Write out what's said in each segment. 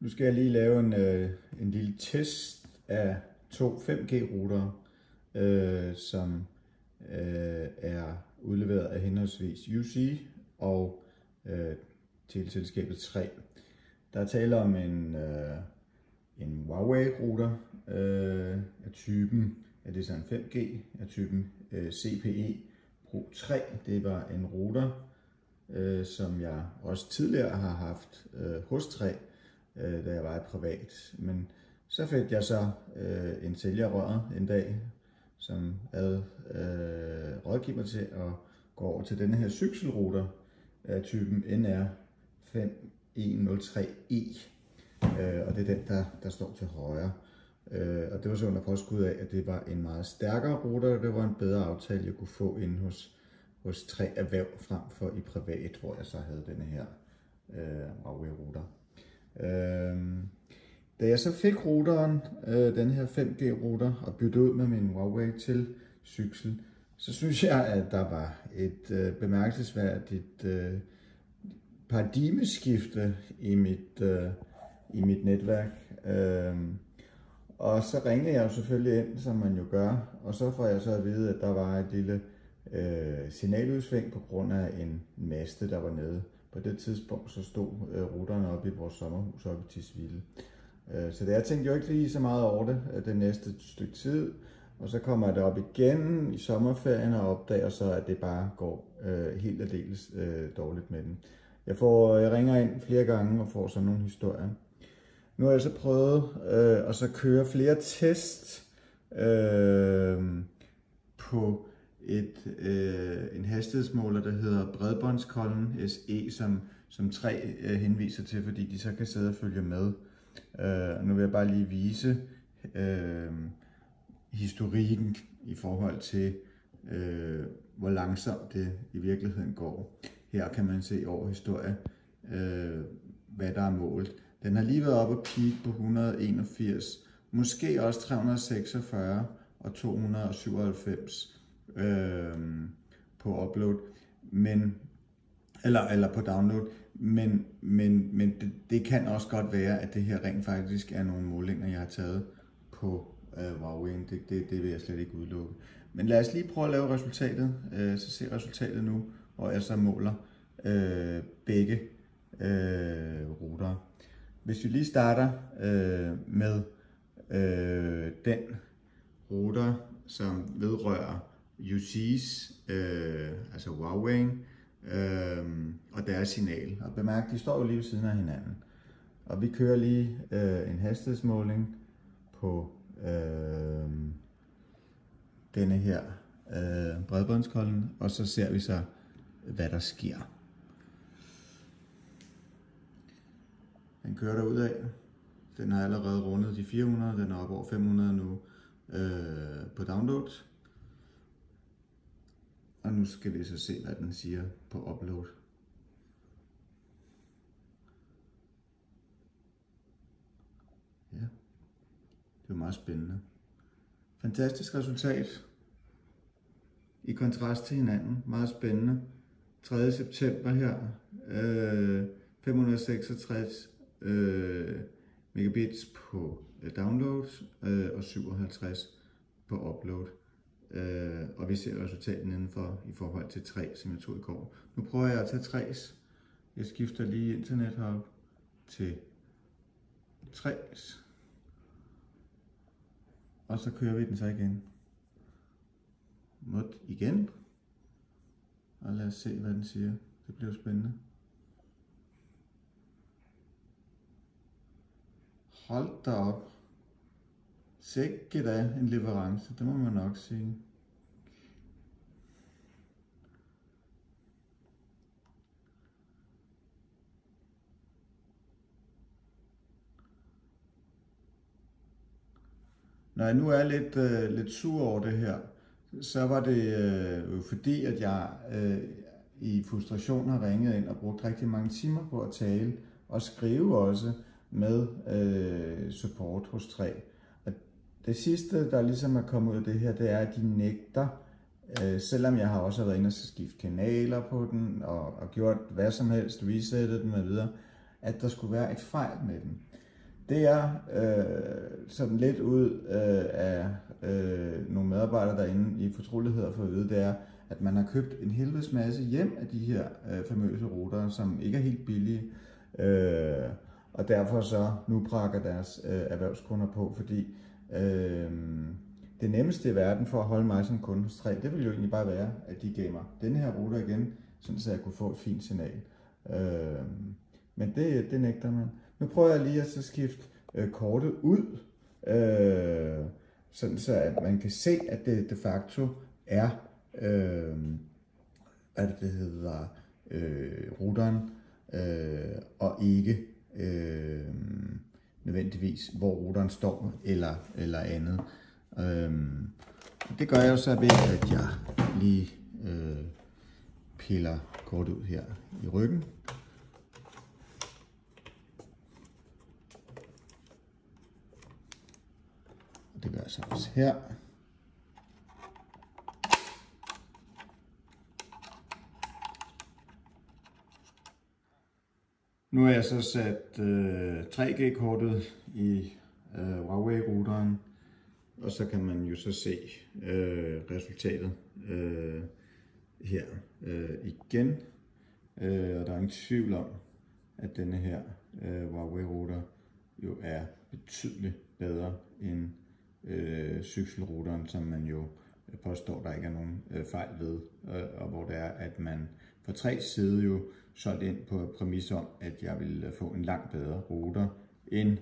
Nu skal jeg lige lave en lille test af to 5G-routere, som er udleveret af henholdsvis UC og teleselskabet 3. Der er tale om en Huawei-router af typen, det er en 5G af typen CPE Pro 3. Det var en router, som jeg også tidligere har haft hos 3, da jeg var i privat. Men så fik jeg så en sælger røret en dag, som havde rådgivet mig til at gå over til denne her cykelrouter af typen NR5103E. Og det er den, der står til højre. Og det var så under påskud af, at det var en meget stærkere router, og det var en bedre aftale, jeg kunne få inde hos 3 Erhverv frem for i privat, hvor jeg så havde denne her Huawei-router. Da jeg så fik routeren, den her 5G-router, og byttede ud med min Huawei til Syxel, så synes jeg, at der var et bemærkelsesværdigt paradigmeskifte i mit netværk. Og så ringede jeg jo selvfølgelig ind, som man jo gør, og så får jeg så at vide, at der var et lille signaludsving på grund af en maste, der var nede. På det tidspunkt så stod routeren oppe i vores sommerhus oppe i Tisvilde. Så jeg tænkte jo ikke lige så meget over det næste stykke tid, og så kommer jeg derop igen i sommerferien og opdager så, at det bare går helt aldeles dårligt med den. Jeg ringer ind flere gange og får sådan nogle historier. Nu har jeg så prøvet at så køre flere test på en hastighedsmåler, der hedder Bredbåndskollen SE, som 3 henviser til, fordi de så kan sidde og følge med. Nu vil jeg bare lige vise historikken i forhold til, hvor langsomt det i virkeligheden går. Her kan man se over historie, hvad der er målt. Den har lige været oppe og peak på 181, måske også 346 og 297 på upload, eller på download, men det kan også godt være, at det her rent faktisk er nogle målinger, jeg har taget på Huawei. Det vil jeg slet ikke udelukke. Men lad os lige prøve at lave resultatet, så se resultatet nu, hvor jeg så måler begge router. Hvis vi lige starter med den router, som vedrører UC's, altså Huawei, og deres signal. Og bemærk, de står jo lige ved siden af hinanden. Og vi kører lige en hastighedsmåling på denne her bredbåndskollen, og så ser vi så, hvad der sker. Den kører derudad. Den har allerede rundet de 400, den er oppe over 500 nu på download. Og nu skal vi så se, hvad den siger på upload. Ja, det er meget spændende. Fantastisk resultat. I kontrast til hinanden. Meget spændende. 3. september her. 566 megabits på download og 57 på upload. Og vi ser resultatet indenfor i forhold til 3, som jeg tog i går. Nu prøver jeg at tage 3's. Jeg skifter lige internet herop til 3's. Og så kører vi den så igen. Mod igen. Og lad os se, hvad den siger. Det bliver spændende. Hold da op. Sikke da en leverance, det må man nok sige. Når jeg nu er lidt sur over det her, så var det jo fordi, at jeg i frustration har ringet ind og brugt rigtig mange timer på at tale og skrive også med support hos 3. Og det sidste, der ligesom er kommet ud af det her, det er, at de nægter, selvom jeg har også været inde og skifte kanaler på den og gjort hvad som helst, resettet den med videre, at der skulle være et fejl med den. det er sådan lidt ud af nogle medarbejdere derinde i fortrolighed for at vide, det er, at man har købt en helvedes masse hjem af de her famøse routere, som ikke er helt billige, og derfor så nu prakker deres erhvervskunder på, fordi det nemmeste i verden for at holde mig som kunde hos 3, det ville jo egentlig bare være, at de gav mig denne her router igen, sådan så jeg kunne få et fint signal. Men det nægter man. Nu prøver jeg lige at så skifte kortet ud, sådan så at man kan se, at det de facto er, hvad det hedder, routeren, og ikke nødvendigvis, hvor routeren står eller andet. Det gør jeg jo så ved, at jeg lige piller kortet ud her i ryggen. Det gør jeg så også her. Nu har jeg så sat 3G-kortet i Huawei-routeren, og så kan man jo så se resultatet her igen. Og der er ingen tvivl om, at denne her Huawei-router jo er betydeligt bedre end cykelrouteren, som man jo påstår, der ikke er nogen fejl ved, og hvor det er, at man fra 3's side jo solgt ind på præmis om, at jeg ville få en langt bedre router end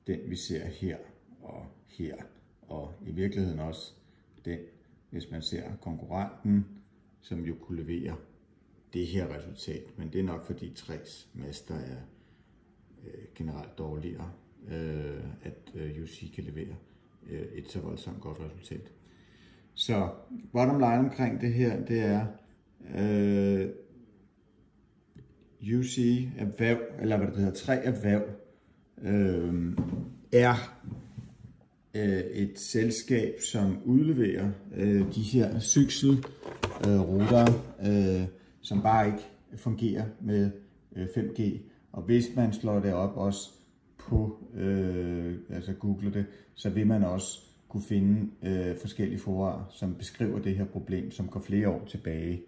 den, vi ser her og her, og i virkeligheden også den, hvis man ser konkurrenten, som jo kunne levere det her resultat, men det er nok fordi 3's master er generelt dårligere, at UC kan levere et så voldsomt godt resultat. Så bottom line omkring det her, det er UC Erhverv, eller hvad det hedder, 3 Erhverv, er et selskab, som udleverer de her cykelrouter, som bare ikke fungerer med 5G. Og hvis man slår det op også på, altså googler det, så vil man også kunne finde forskellige fora, som beskriver det her problem, som går flere år tilbage.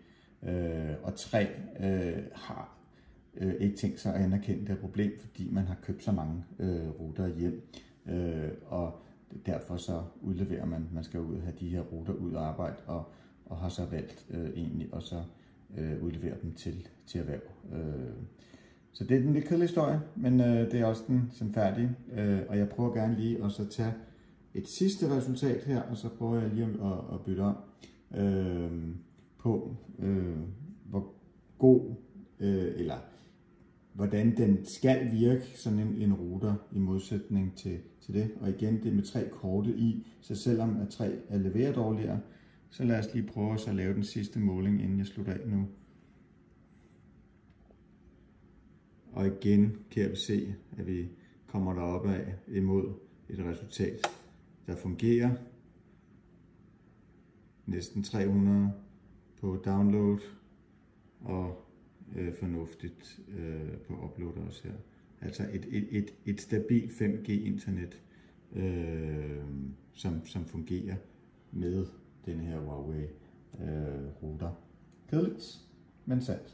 Og 3 har ikke tænkt sig at anerkende det her problem, fordi man har købt så mange router hjem. Og derfor så udleverer man skal ud have de her router ud og arbejde, og har så valgt egentlig at så udlevere dem til erhverv. Så det er den lidt kedelige historie, men det er også den sandfærdige, og jeg prøver gerne lige at så tage et sidste resultat her, og så prøver jeg lige at bytte om på, hvor god, eller hvordan den skal virke, sådan en router, i modsætning til det. Og igen, det med 3 kortet i, så selvom at 3 er leveret dårligere, så lad os lige prøve at lave den sidste måling, inden jeg slutter af nu. Og igen kan jeg se, at vi kommer derop af imod et resultat, der fungerer. Næsten 300 på download, og fornuftigt på upload også her. Altså et stabilt 5G internet, som fungerer med den her Huawei router. Kedeligt, men sandt.